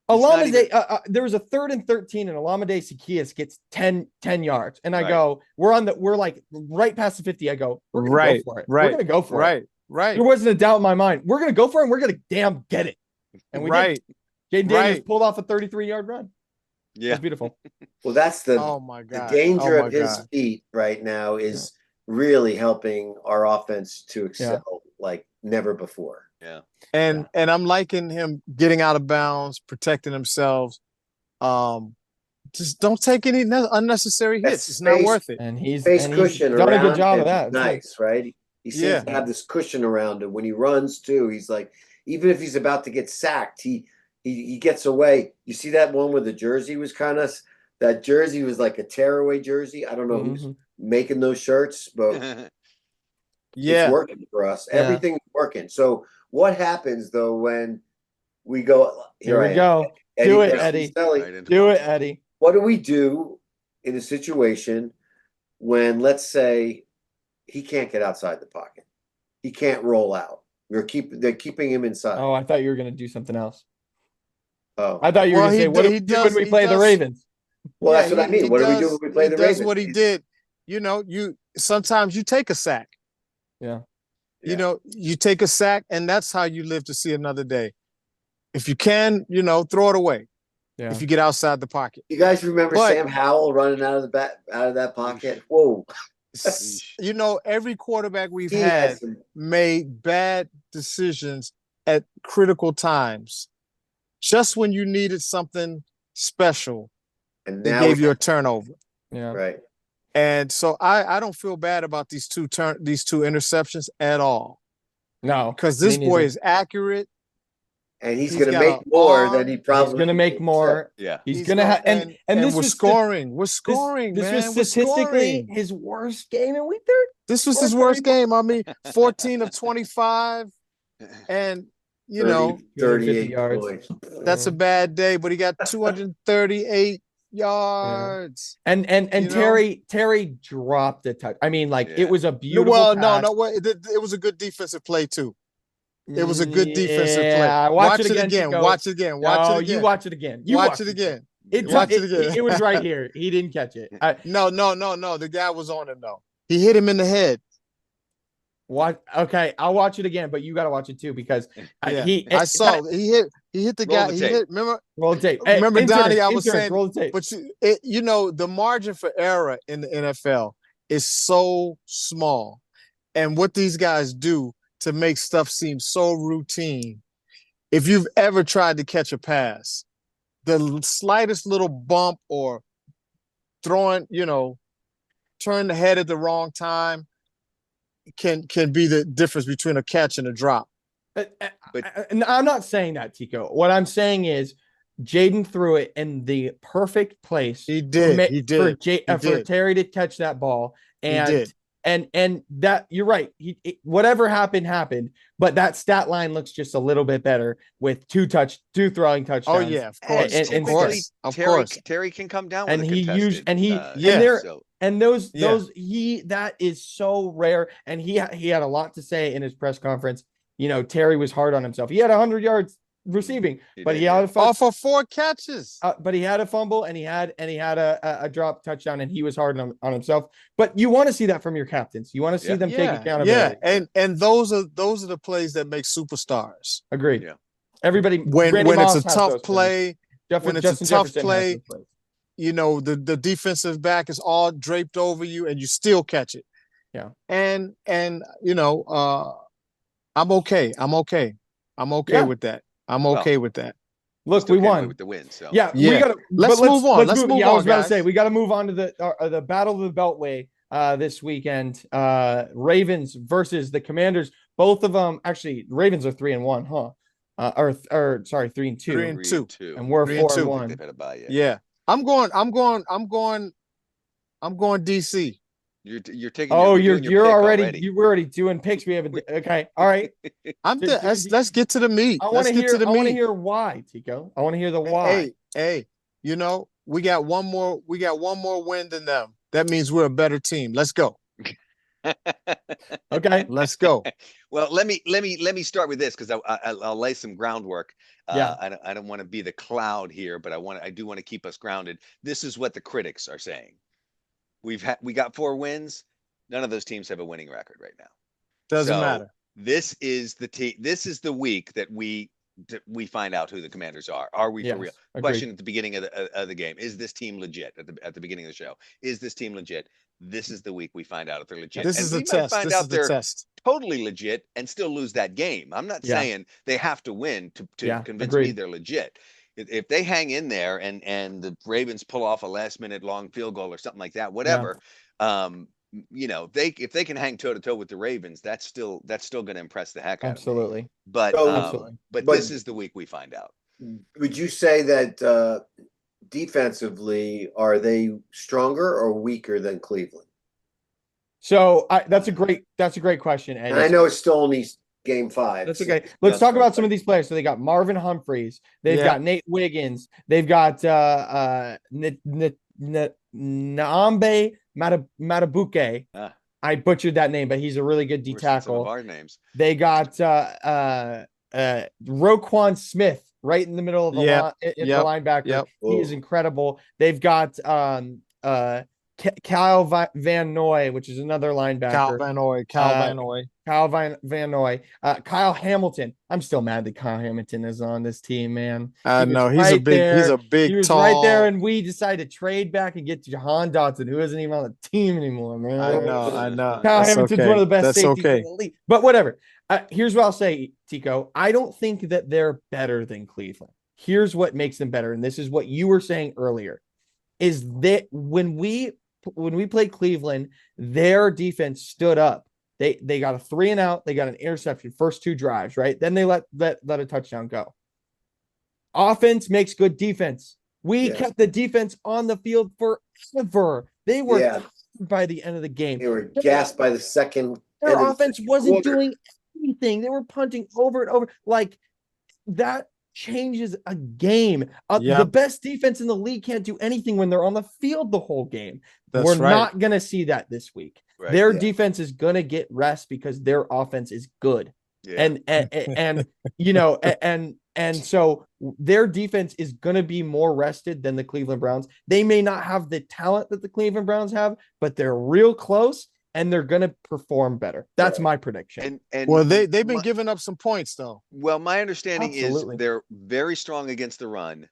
Alameda, there was a 3rd and 13, and Alameda Zaccheaus gets 10 yards. And I go, we're like right past the 50. I go, we're gonna go for it. We're gonna go for it. Right. There wasn't a doubt in my mind. We're gonna go for it, and we're gonna damn get it. And we did. Jaden Daniels pulled off a 33-yard run. Yeah. It's beautiful. Well, that's the danger of his feet right now is really helping our offense to excel like never before. Yeah. And I'm liking him getting out of bounds, protecting himself. Just don't take any unnecessary hits. It's not worth it. And he's done a good job of that. Nice, right? He seems to have this cushion around him when he runs too. He's like, even if he's about to get sacked, he gets away. You see that one where the jersey was that jersey was like a tearaway jersey. I don't know who's making those shirts, but it's working for us. Yeah. Everything's working. So what happens though when we go? Here we go. Do it, Eddie. Do it, Eddie. What do we do in a situation when, let's say, he can't get outside the pocket? He can't roll out. They're keeping him inside. Oh, I thought you were going to do something else. Oh, I thought you were going to say, what do we do when we play the Ravens? Well, that's what I mean. What do we do when we play the Ravens? He does what he did. Sometimes you take a sack. Yeah. You take a sack, and that's how you live to see another day. If you can, throw it away. Yeah. If you get outside the pocket. You guys remember Sam Howell running out of that pocket? Whoa. Every quarterback we've had made bad decisions at critical times. Just when you needed something special, and they gave you a turnover. Yeah. Right. And so I don't feel bad about these two interceptions at all. No. Because this boy is accurate. And he's going to make more than he probably. He's going to make more. Yeah. He's going to have, and this was scoring. We're scoring, this man. was statistically his worst game in week 13. This was his worst game. I mean, 14 of 25. And, 38 yards. That's a bad day, but he got 238 yards. Yeah. And Terry dropped a touch. I mean, it was a beautiful pass. It was a good defensive play too. It was a good defensive play. Watch it again. Watch it again. You watch it again. Watch it again. It was right here. He didn't catch it. No. The guy was on it though. He hit him in the head. What? Okay, I'll watch it again, but you got to watch it too because he hit the guy. Roll the tape. Remember, Donnie? I was saying, roll the tape. But the margin for error in the NFL is so small, and what these guys do to make stuff seem so routine. If you've ever tried to catch a pass, the slightest little bump or turn the head at the wrong time can be the difference between a catch and a drop. But I'm not saying that, Tico. What I'm saying is Jaden threw it in the perfect place. He did. For Terry to catch that ball. And he did. And that you're right. Whatever happened. But that stat line looks just a little bit better with two throwing touchdowns. Oh yeah, of course. Of course. Terry can come down with that is so rare. And he had a lot to say in his press conference. Terry was hard on himself. He had 100 yards receiving, but he had a fumble for 4 catches. But he had a fumble and he had a drop touchdown, and he was hard on himself. But you want to see that from your captains. You want to see them take accountability. Yeah, and those are the plays that make superstars. Agreed. Yeah. Everybody when it's a tough play, the defensive back is all draped over you and you still catch it. Yeah. And I'm okay. I'm okay with that. I'm okay with that. Look, we won with the win. So we gotta let's move on. Let's move on. I was about to say we got to move on to the Battle of the Beltway this weekend. Ravens versus the Commanders. Both of them actually. Ravens are 3-1, huh? 3-2. 3-2. And we're 4-1. Yeah. I'm going DC. You're taking. Oh, you're already. You were already doing picks. We haven't. Okay, all right. Let's get to the meat. I want to hear why, Tico. I want to hear the why. Hey, we got one more win than them. That means we're a better team. Let's go. Okay, let's go. Well, let me start with this because I'll lay some groundwork. I don't want to be the cloud here, but I do want to keep us grounded. This is what the critics are saying. We got 4 wins. None of those teams have a winning record right now. Doesn't matter. This is the week that we find out who the Commanders are. Are we for real? Agreed. Question at the beginning of the game: is this team legit? At the beginning of the show, is this team legit? This is the week we find out if they're legit. This is the test. Find out they're totally legit and still lose that game. I'm not saying they have to win to convince me they're legit. If they hang in there and the Ravens pull off a last minute long field goal or something like that, whatever, if they can hang toe to toe with the Ravens, that's still going to impress the heck out of me. But this is the week we find out. Would you say that defensively, are they stronger or weaker than Cleveland? So that's a great question. And I know it's still only Game 5. That's okay. Let's talk about some of these players. So they got Marvin Humphreys. They've got Nate Wiggins. They've got Naambe Matabuke. I butchered that name, but he's a really good D tackle. Some of our names. They got Roquan Smith right in the middle of the the linebacker. Yep. He is incredible. They've got Kyle Van Noy, which is another linebacker. Kyle Van Noy. Kyle Hamilton. I'm still mad that Kyle Hamilton is on this team, man. I know he's a big. He was tall. right there, and we decided to trade back and get Jahan Dotson, who isn't even on the team anymore, man. I know. Kyle Hamilton's one of the best safeties in the league. But whatever. Here's what I'll say, Tico. I don't think that they're better than Cleveland. Here's what makes them better, and this is what you were saying earlier, is that when we played Cleveland, their defense stood up. They got a 3-and-out. They got an interception first 2 drives, right? Then they let a touchdown go. Offense makes good defense. We kept the defense on the field forever. They were by the end of the game. They were gassed by the second. Their offense wasn't doing anything. They were punting over and over. Like, that changes a game. The best defense in the league can't do anything when they're on the field the whole game. We're not going to see that this week. Right, their defense is going to get rest because their offense is good. Yeah. And you know, and so their defense is going to be more rested than the Cleveland Browns. They may not have the talent that the Cleveland Browns have, but they're real close and they're going to perform better. That's my prediction. And well, they've been giving up some points though. Well, my understanding is they're very strong against the run,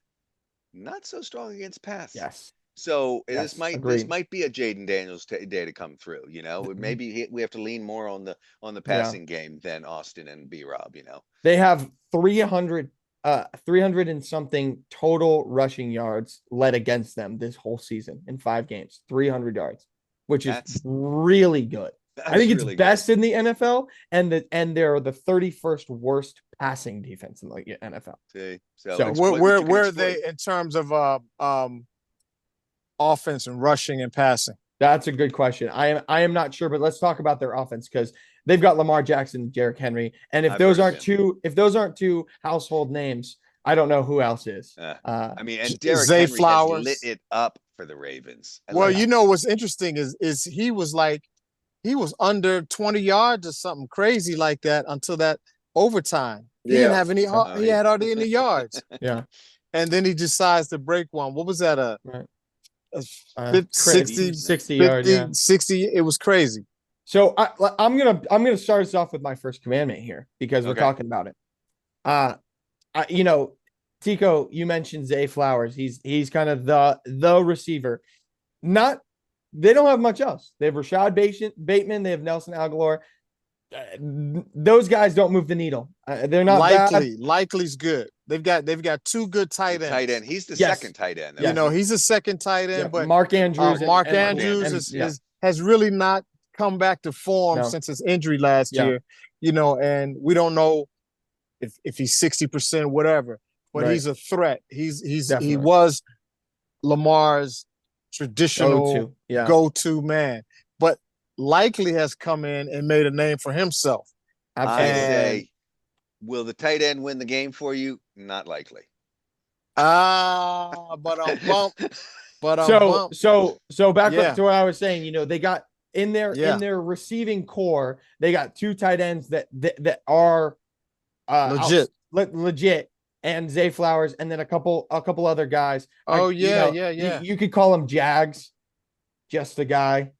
not so strong against pass. Yes. So this might be a Jaden Daniels day to come through. You know, maybe we have to lean more on the passing game than Austin and B-Rob. You know, they have 300 and something total rushing yards led against them this whole season in 5 games, 300 yards, which is really good. I think it's really best in the NFL, and they're the 31st worst passing defense in the NFL. See, so where are they in terms of offense and rushing and passing? That's a good question. I am not sure, but let's talk about their offense because they've got Lamar Jackson and Derrick Henry, and if those aren't two household names, I don't know who else is. I mean, and Derrick Henry has lit it up for the Ravens. You know what's interesting is he was under 20 yards or something crazy like that until that overtime. He didn't have any. He had hardly any yards. Yeah, and then he decides to break one. What was that? 60 yards. Yeah. 60. It was crazy. So I'm gonna start us off with my first commandment here because we're talking about it. You know, Tico, you mentioned Zay Flowers. He's kind of the receiver. They don't have much else. They have Rashad Bateman. They have Nelson Aguilar. Those guys don't move the needle. They're not Likely's good. They've got 2 good tight ends. He's the second tight end. You know, he's a second tight end, but Mark Andrews. Mark Andrews has really not come back to form since his injury last year. You know, and we don't know if he's 60%, whatever. But he's a threat. He was Lamar's traditional go-to man, but Likely has come in and made a name for himself. I say, will the tight end win the game for you? Not likely. But I'm bumped. So back up to what I was saying. You know, they got in their receiving core, they got 2 tight ends that are legit, and Zay Flowers, and then a couple other guys. You could call them Jags, just a guy.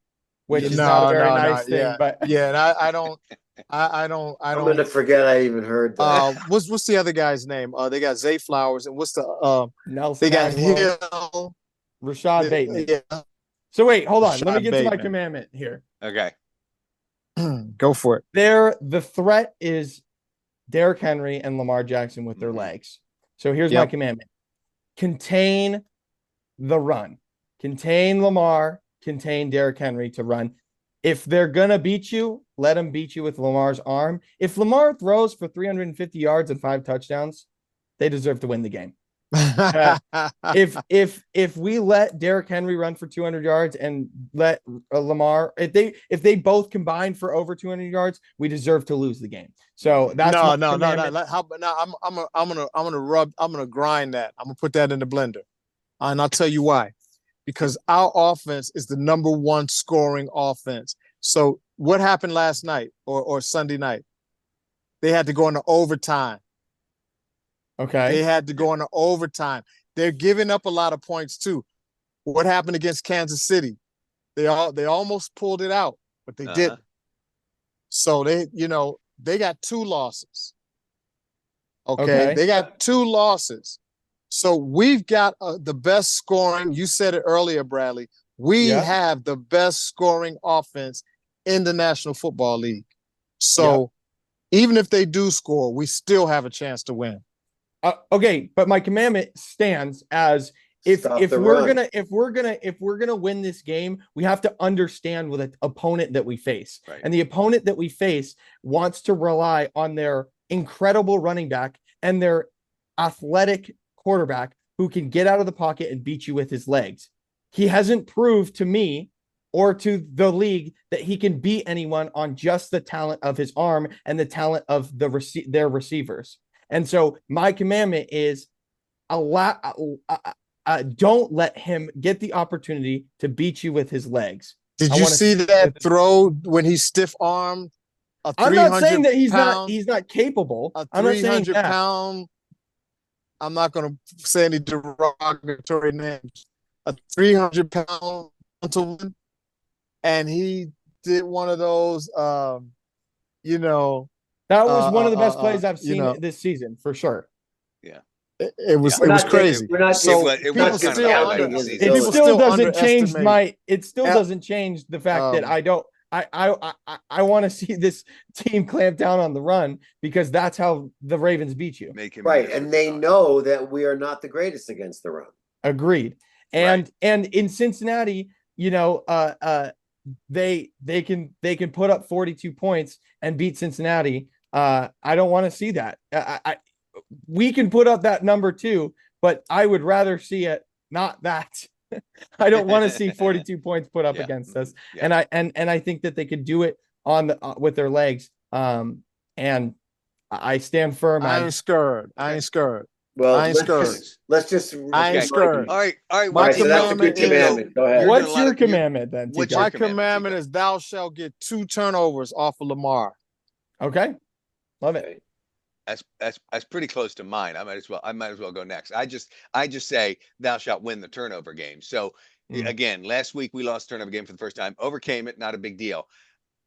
Which is not a very nice thing, but and I don't. I'm gonna forget I even heard that. What's the other guy's name? They got Zay Flowers, and what's the Nelson? They got Hill, Rashad Bateman. Yeah. So wait, hold on. Let me get to my commandment here. Okay, go for it. The threat is Derrick Henry and Lamar Jackson with their legs. So here's my commandment: contain the run, contain Lamar. Contain Derrick Henry to run. If they're going to beat you, let them beat you with Lamar's arm. If Lamar throws for 350 yards and 5 touchdowns, they deserve to win the game. If we let Derrick Henry run for 200 yards and let Lamar, if they both combine for over 200 yards, we deserve to lose the game. So that's no. I'm gonna grind that. I'm gonna put that in the blender, and I'll tell you why. Because our offense is the #1 scoring offense. So what happened last night or Sunday night? They had to go into overtime. Okay. They had to go into overtime. They're giving up a lot of points too. What happened against Kansas City? They almost pulled it out, but they didn't. So they got 2 losses. Okay. They got 2 losses. So we've got the best scoring. You said it earlier, Bradley. We have the best scoring offense in the National Football League. So even if they do score, we still have a chance to win. Okay, but my commandment stands as if we're gonna win this game, we have to understand with an opponent that we face. Right. And the opponent that we face wants to rely on their incredible running back and their athletic quarterback who can get out of the pocket and beat you with his legs. He hasn't proved to me or to the league that he can beat anyone on just the talent of his arm and the talent of their receivers. And so my commandment is don't let him get the opportunity to beat you with his legs. Did you see that throw when he stiff armed? I'm not saying that he's not capable. I'm not saying 300-pound. I'm not going to say any derogatory names. A 300-pound gentleman, and he did one of those. That was one of the best plays I've seen this season for sure. Yeah. It was crazy. We're not so it still doesn't change doesn't change the fact that I want to see this team clamp down on the run because that's how the Ravens beat you. Right, and they know that we are not the greatest against the run. Agreed. And in Cincinnati, they can put up 42 points and beat Cincinnati. I don't want to see that. We can put up that number too, but I would rather see it not that. I don't want to see 42 points put up against us. Yeah. And I think that they could do it with their legs. And I stand firm. I ain't scared. Well, I ain't scared. Let's just. I ain't scared. All right. My commandment. Go ahead. What's your commandment then? My commandment is thou shalt get 2 turnovers off of Lamar. Okay, love it. That's pretty close to mine. I might as well go next. I just say thou shalt win the turnover game. So again, last week we lost turnover game for the first time, overcame it, not a big deal.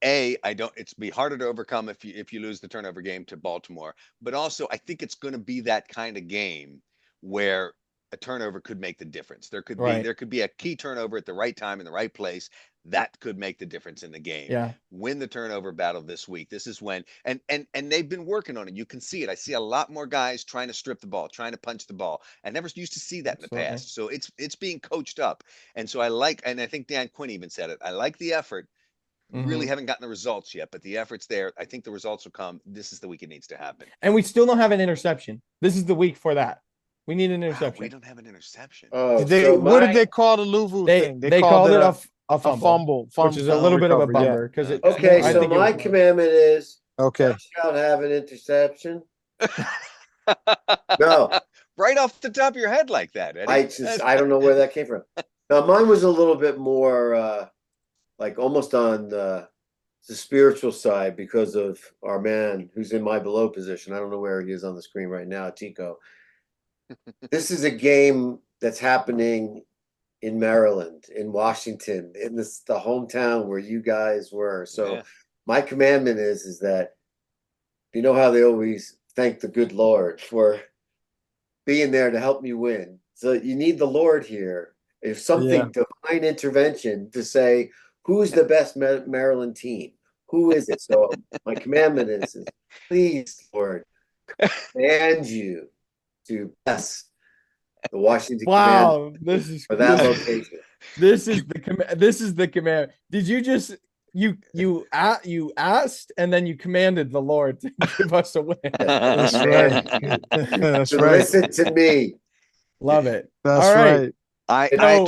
It's be harder to overcome if you lose the turnover game to Baltimore, but also I think it's going to be that kind of game where a turnover could make the difference. There could be a key turnover at the right time in the right place that could make the difference in the game. Yeah. Win the turnover battle this week. This is when and they've been working on it. You can see it. I see a lot more guys trying to strip the ball, trying to punch the ball. I never used to see that in the past. So it's being coached up. And so I think Dan Quinn even said it. I like the effort. Really haven't gotten the results yet, but the effort's there. I think the results will come. This is the week it needs to happen. And we still don't have an interception. This is the week for that. We need an interception. We don't have an interception. What did they call the Louvu thing? They called it a fumble, which is a little bit of a bummer because so my commandment is thou shalt have an interception. No, right off the top of your head like that, Eddie. I don't know where that came from. Now mine was a little bit more like almost on the spiritual side because of our man who's in my below position. I don't know where he is on the screen right now, Tico. This is a game that's happening in Maryland, in Washington, in the hometown where you guys were. So my commandment is that, you know how they always thank the good Lord for being there to help me win. So you need the Lord here. If something divine intervention to say, who's the best Maryland team? Who is it? So my commandment is please, Lord, command you to bless the Washington Command. This is for that location. This is the command. Did you just you asked and then you commanded the Lord to give us a win? That's right. That's right. Listen to me. Love it. That's all right. right. I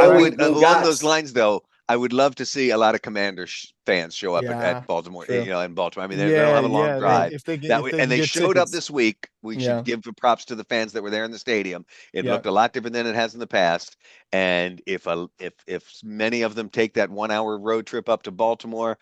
would along those lines though. I would love to see a lot of Commanders fans show up at Baltimore. True. In Baltimore. I mean, they don't have a long drive. If they They showed tickets up this week. We should give the props to the fans that were there in the stadium. It looked a lot different than it has in the past. And if many of them take that 1 hour road trip up to Baltimore,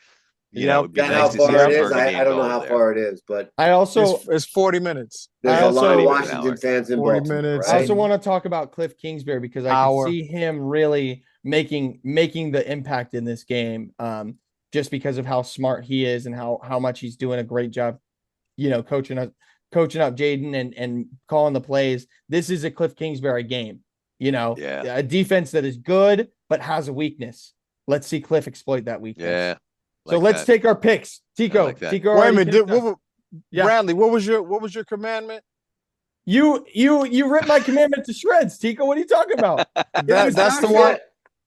it would be nice to see how far it is. burgundy I don't know and how gold far it is, but I also it's 40 minutes. There's a lot of Washington fans in 40 Baltimore. minutes. Right? I also want to talk about Cliff Kingsbury because I can see him really making the impact in this game, just because of how smart he is and how much he's doing a great job, coaching up Jaden and calling the plays. This is a Cliff Kingsbury game, a defense that is good but has a weakness. Let's see Cliff exploit that weekness. Yeah. So let's take our picks. Tico. Tico. Wait a minute. Bradley, what was your commandment? You ripped my commandment to shreds, Tico. What are you talking about? That's the one.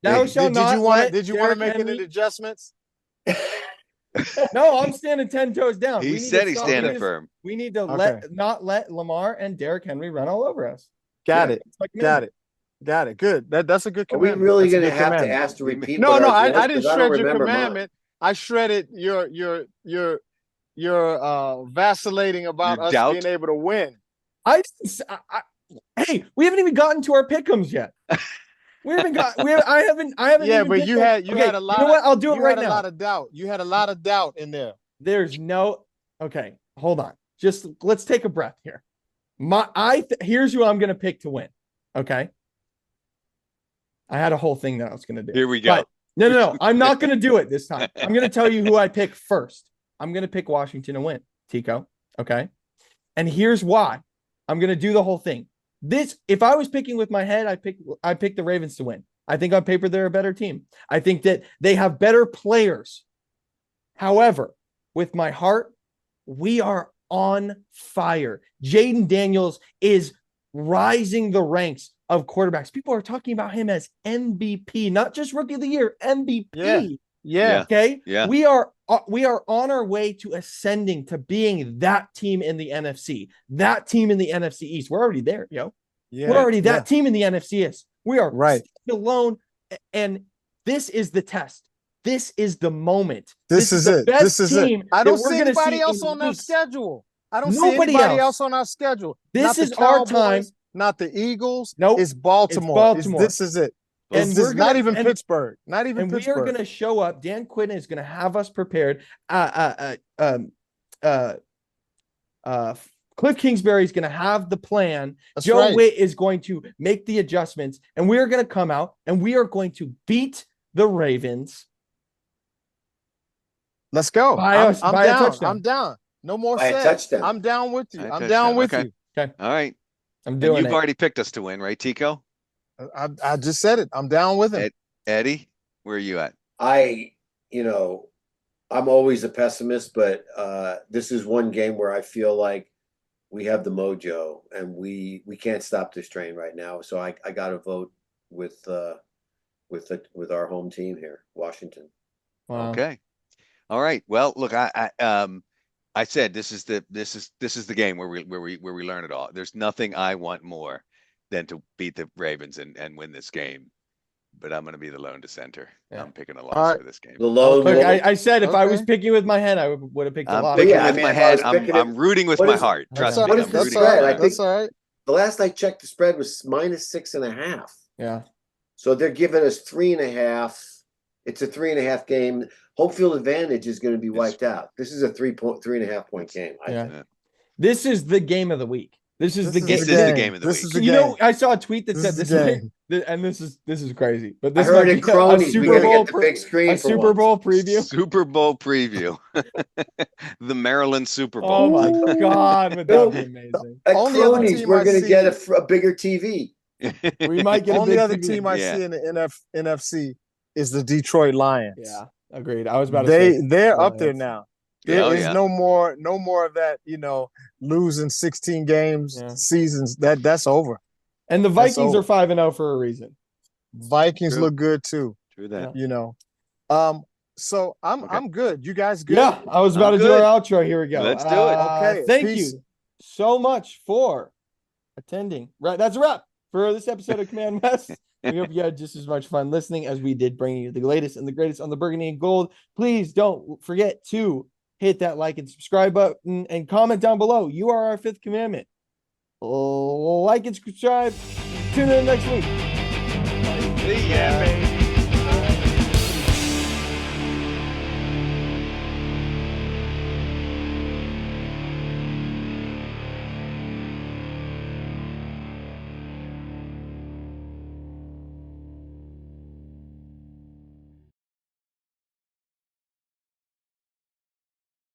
Thou shalt not. Did you want to make any adjustments? No, I'm standing 10 toes down. He said he's standing firm. We need to not let Lamar and Derrick Henry run all over us. Got it. Good. That's a good commandment. Are we really going to have to ask to repeat? No, I didn't shred your commandment. I shredded your vacillating about us being able to win. Hey, we haven't even gotten to our pick'ems yet. I haven't. Yeah, but you had a lot. You know what? I'll do it right now. You had a lot of doubt. You had a lot of doubt in there. There's no. Okay, hold on. Just let's take a breath here. Here's who I'm going to pick to win. Okay. I had a whole thing that I was going to do. Here we go. But no. I'm not going to do it this time. I'm going to tell you who I pick first. I'm going to pick Washington to win, Tico. Okay. And here's why. I'm going to do the whole thing. If I was picking with my head, I pick the Ravens to win. I think on paper they're a better team. I think that they have better players. However, with my heart, we are on fire. Jaden Daniels is rising the ranks of quarterbacks. People are talking about him as MVP, not just rookie of the year, MVP. Yeah. Okay. Yeah. We are on our way to ascending to being that team in the NFC. That team in the NFC East. We're already there, yo. Yeah. We're already that team in the NFC East. We are right alone, and this is the test. This is the moment. This is it. This is it. I don't see anybody else on our schedule. I don't see anybody else on our schedule. This is our time. Not the Eagles. Nope. It's Baltimore. This is it. And we're not even Pittsburgh. Not even Pittsburgh. We are going to show up. Dan Quinn is going to have us prepared. Cliff Kingsbury is going to have the plan. Joe Witt is going to make the adjustments, and we are going to come out and we are going to beat the Ravens. Let's go. I'm down. I'm down. No more touchdown. I'm down with you. I'm down with you. Okay. All right. I'm doing it. You've already picked us to win, right, Tico? I just said it. I'm down with him. Eddie, where are you at? I'm always a pessimist, but this is one game where I feel like we have the mojo and we can't stop this train right now. So I got to vote with our home team here, Washington. Wow. Okay. All right. Well, look, I said this is the game where we learn it all. There's nothing I want more than to beat the Ravens and win this game. But I'm going to be the lone dissenter. Yeah. I'm picking a loss for this game. The lone. I said if I was picking with my head, I would have picked a loss. My head. I'm rooting with my heart. Trust me. What is the spread? I think the last I checked, the spread was -6.5. Yeah. So they're giving us 3.5. It's a 3.5 game. Home field advantage is going to be wiped out. This is a 3.5 point game. I think. This is the game of the week. This is the game of the week. I saw a tweet that said this is crazy. But this I heard it cronies. Super Bowl the big screen. Super Bowl preview. Super Bowl preview. The Maryland Super Bowl. Oh my God, would that be amazing? At cronies, we're going to get a bigger TV. We might get only other team I see in the NFC is the Detroit Lions. Yeah, agreed. I was about to say they're up there now. There is no more of that, losing 16 seasons. That's over. And the Vikings are 5-0 for a reason. Vikings look good too. True that. So I'm good. You guys good? Yeah, I was about to do our outro. Here we go. Let's do it. Okay. Thank you so much for attending. Right, that's a wrap. for this episode of Command West. We hope you had just as much fun listening as we did bringing you the latest and the greatest on the burgundy and gold. Please don't forget to hit that like and subscribe button and comment down below. You are our fifth commandment. Like and subscribe. Tune in next week. See ya, baby.